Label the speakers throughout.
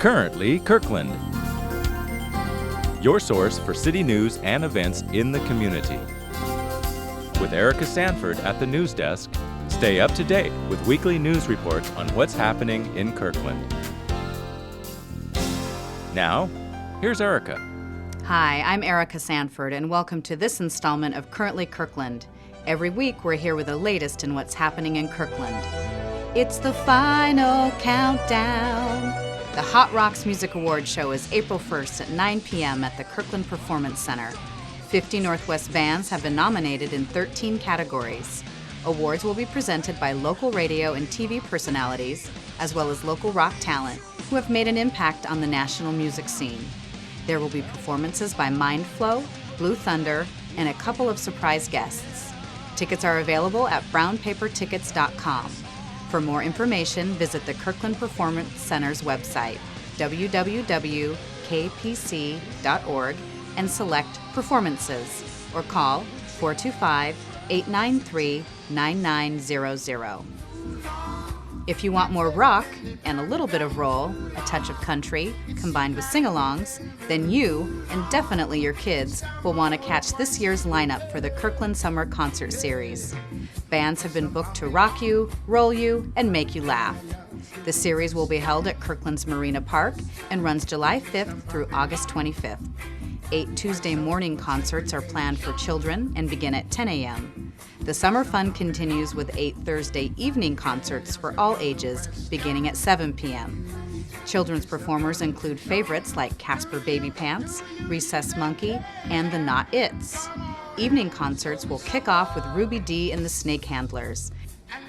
Speaker 1: Curently Kirkland, your source for city news and events in the community. With Erica Sanford at the news desk, stay up to date with weekly news reports on what's happening in Kirkland. Now, here's Erica.
Speaker 2: Hi, I'm Erica Sanford, and welcome to this installment of Curently Kirkland. Every week, we're here with the latest in what's happening in Kirkland. It's the final countdown. The Hot Rocks Music Awards show is April 1st at 9 p.m. at the Kirkland Performance Center. 50 Northwest bands have been nominated in 13 categories. Awards will be presented by local radio and TV personalities, as well as local rock talent who have made an impact on the national music scene. There will be performances by Mindflow, Blue Thunder, and a couple of surprise guests. Tickets are available at brownpapertickets.com. For more information, visit the Kirkland Performance Center's website, www.kpc.org, and select Performances, or call 425-893-9900. If you want more rock and a little bit of roll, a touch of country, combined with sing-alongs, then you, and definitely your kids, will want to catch this year's lineup for the Kirkland Summer Concert Series. Bands have been booked to rock you, roll you, and make you laugh. The series will be held at Kirkland's Marina Park and runs July 5th through August 25th. 8 Tuesday morning concerts are planned for children and begin at 10 a.m. The summer fun continues with 8 Thursday evening concerts for all ages beginning at 7 p.m. Children's performers include favorites like Casper Baby Pants, Recess Monkey, and the Not Its. Evening concerts will kick off with Ruby Dee and the Snake Handlers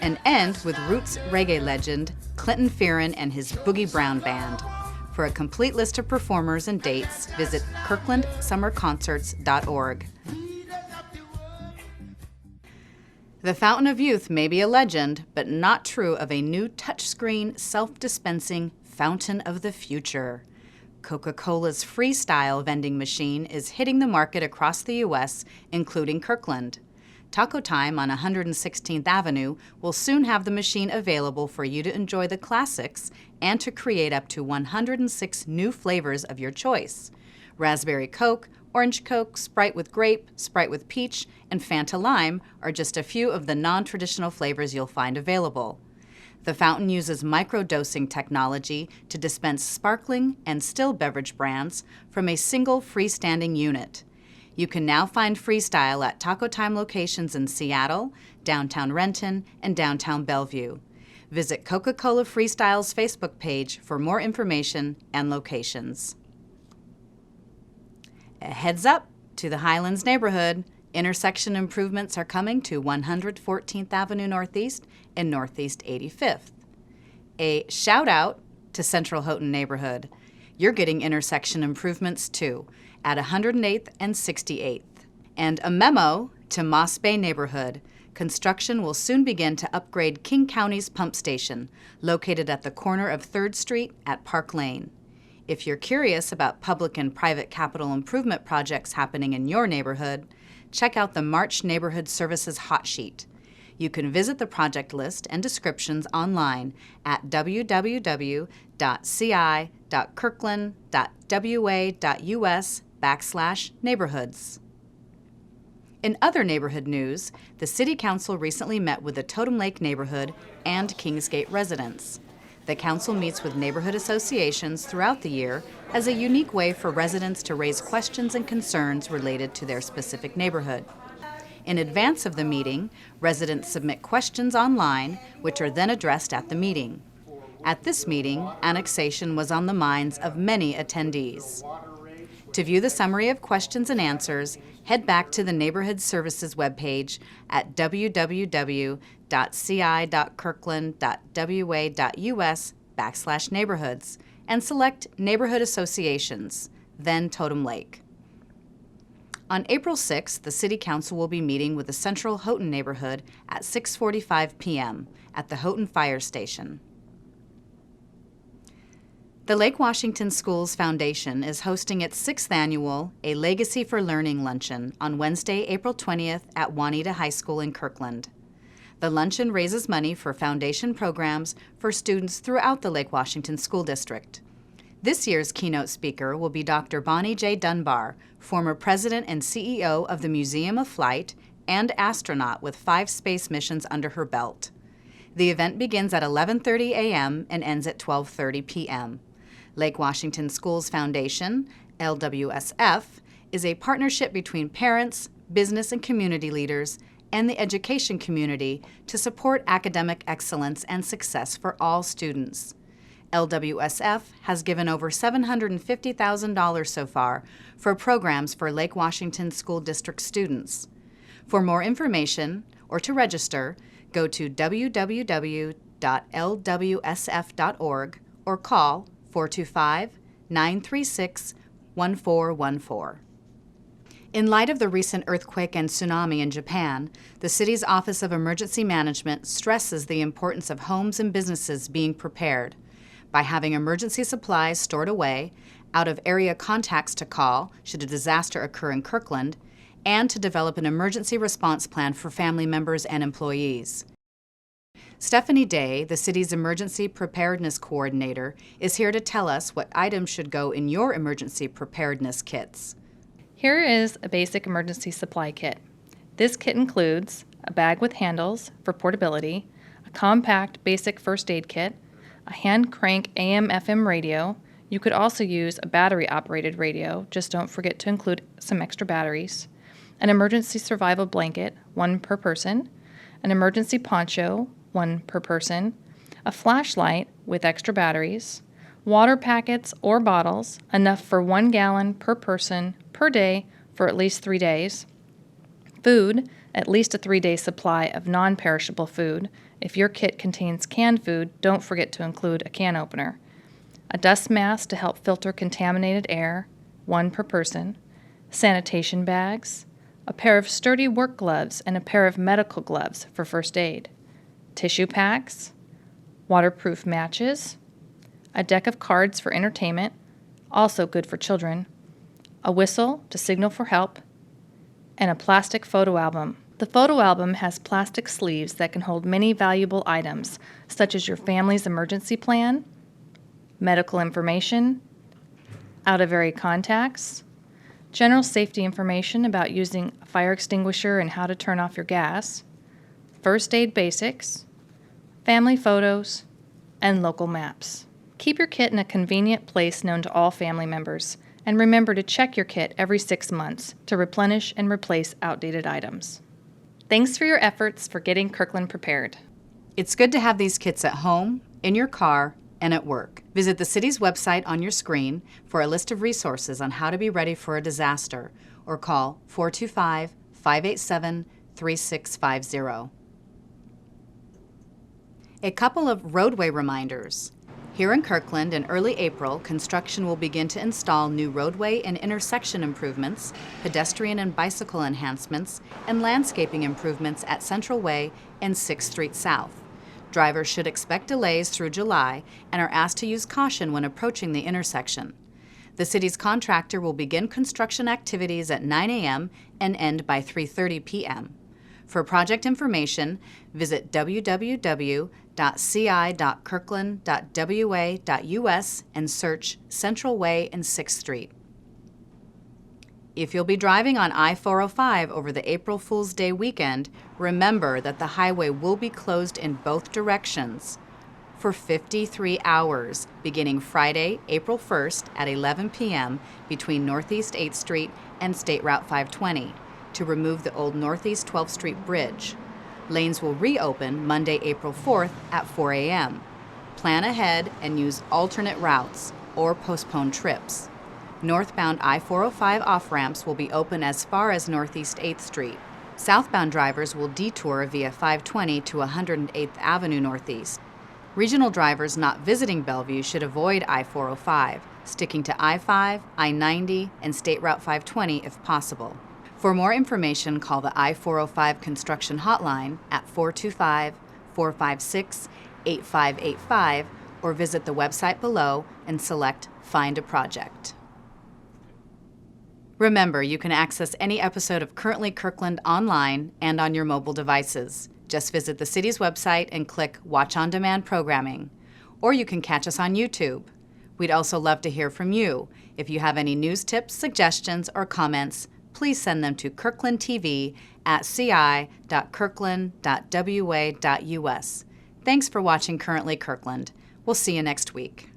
Speaker 2: and end with roots reggae legend Clinton Fearon and his Boogie Brown Band. For a complete list of performers and dates, visit kirklandsummerconcerts.org. The Fountain of Youth may be a legend, but not true of a new touchscreen, self-dispensing Fountain of the Future. Coca-Cola's Freestyle vending machine is hitting the market across the U.S., including Kirkland. Taco Time on 116th Avenue will soon have the machine available for you to enjoy the classics and to create up to 106 new flavors of your choice. Raspberry Coke, Orange Coke, Sprite with grape, Sprite with peach, and Fanta Lime are just a few of the non-traditional flavors you'll find available. The fountain uses micro-dosing technology to dispense sparkling and still beverage brands from a single freestanding unit. You can now find Freestyle at Taco Time locations in Seattle, downtown Renton, and downtown Bellevue. Visit Coca-Cola Freestyle's Facebook page for more information and locations. A heads up to the Highlands neighborhood. Intersection improvements are coming to 114th Avenue Northeast and Northeast 85th. A shout out to Central Houghton neighborhood. You're getting intersection improvements too at 108th and 68th. And a memo to Moss Bay neighborhood. Construction will soon begin to upgrade King County's pump station, located at the corner of 3rd Street at Park Lane. If you're curious about public and private capital improvement projects happening in your neighborhood, check out the March Neighborhood Services hot sheet. You can visit the project list and descriptions online at www.ci.kirkland.wa.us/neighborhoods. In other neighborhood news, the City Council recently met with the Totem Lake neighborhood and Kingsgate residents. The council meets with neighborhood associations throughout the year as a unique way for residents to raise questions and concerns related to their specific neighborhood. In advance of the meeting, residents submit questions online, which are then addressed at the meeting. At this meeting, annexation was on the minds of many attendees. To view the summary of questions and answers, head back to the Neighborhood Services webpage at www.ci.kirkland.wa.us/neighborhoods and select Neighborhood Associations, then Totem Lake. On April 6th, the City Council will be meeting with the Central Houghton neighborhood at 6:45 p.m. at the Houghton Fire Station. The Lake Washington Schools Foundation is hosting its 6th annual A Legacy for Learning luncheon on Wednesday, April 20th at Juanita High School in Kirkland. The luncheon raises money for foundation programs for students throughout the Lake Washington School District. This year's keynote speaker will be Dr. Bonnie J. Dunbar, former president and CEO of the Museum of Flight and astronaut with 5 space missions under her belt. The event begins at 11:30 a.m. and ends at 12:30 p.m. Lake Washington Schools Foundation, LWSF, is a partnership between parents, business and community leaders, and the education community to support academic excellence and success for all students. LWSF has given over $750,000 so far for programs for Lake Washington School District students. For more information or to register, go to www.lwsf.org or call 425-936-1414. In light of the recent earthquake and tsunami in Japan, the city's Office of Emergency Management stresses the importance of homes and businesses being prepared by having emergency supplies stored away, out-of-area contacts to call should a disaster occur in Kirkland, and to develop an emergency response plan for family members and employees. Stephanie Day, the city's Emergency Preparedness Coordinator, is here to tell us what items should go in your emergency preparedness kits.
Speaker 3: Here is a basic emergency supply kit. This kit includes a bag with handles for portability, a compact basic first aid kit, a hand crank AM/FM radio. You could also use a battery-operated radio, just don't forget to include some extra batteries, an emergency survival blanket, 1 per person, an emergency poncho, 1 per person, a flashlight with extra batteries, water packets or bottles, enough for 1 gallon per person per day for at least 3 days, food, at least a 3-day supply of non-perishable food. If your kit contains canned food, don't forget to include a can opener, a dust mask to help filter contaminated air, 1 per person, sanitation bags, a pair of sturdy work gloves and a pair of medical gloves for first aid, tissue packs, waterproof matches, a deck of cards for entertainment, also good for children, a whistle to signal for help, and a plastic photo album. The photo album has plastic sleeves that can hold many valuable items, such as your family's emergency plan, medical information, out-of-area contacts, general safety information about using a fire extinguisher and how to turn off your gas, first aid basics, family photos, and local maps. Keep your kit in a convenient place known to all family members, and remember to check your kit every 6 months to replenish and replace outdated items. Thanks for your efforts for getting Kirkland prepared.
Speaker 2: It's good to have these kits at home, in your car, and at work. Visit the city's website on your screen for a list of resources on how to be ready for a disaster, or call 425-587-3650. A couple of roadway reminders. Here in Kirkland, in early April, construction will begin to install new roadway and intersection improvements, pedestrian and bicycle enhancements, and landscaping improvements at Central Way and 6th Street South. Drivers should expect delays through July and are asked to use caution when approaching the intersection. The city's contractor will begin construction activities at 9 a.m. and end by 3:30 p.m. For project information, visit www.ci.kirkland.wa.us and search Central Way and 6th Street. If you'll be driving on I-405 over the April Fool's Day weekend, remember that the highway will be closed in both directions for 53 hours, beginning Friday, April 1st at 11 p.m. between Northeast 8th Street and State Route 520 to remove the old Northeast 12th Street Bridge. Lanes will reopen Monday, April 4th at 4 a.m. Plan ahead and use alternate routes or postpone trips. Northbound I-405 off-ramps will be open as far as Northeast 8th Street. Southbound drivers will detour via 520 to 108th Avenue Northeast. Regional drivers not visiting Bellevue should avoid I-405, sticking to I-5, I-90, and State Route 520 if possible. For more information, call the I-405 Construction Hotline at 425-456-8585 or visit the website below and select Find a Project. Remember, you can access any episode of Curently Kirkland online and on your mobile devices. Just visit the city's website and click Watch on Demand Programming. Or you can catch us on YouTube. We'd also love to hear from you. If you have any news tips, suggestions, or comments, please send them to kirklandtv@ci.kirkland.wa.us. Thanks for watching Currently Kirkland. We'll see you next week.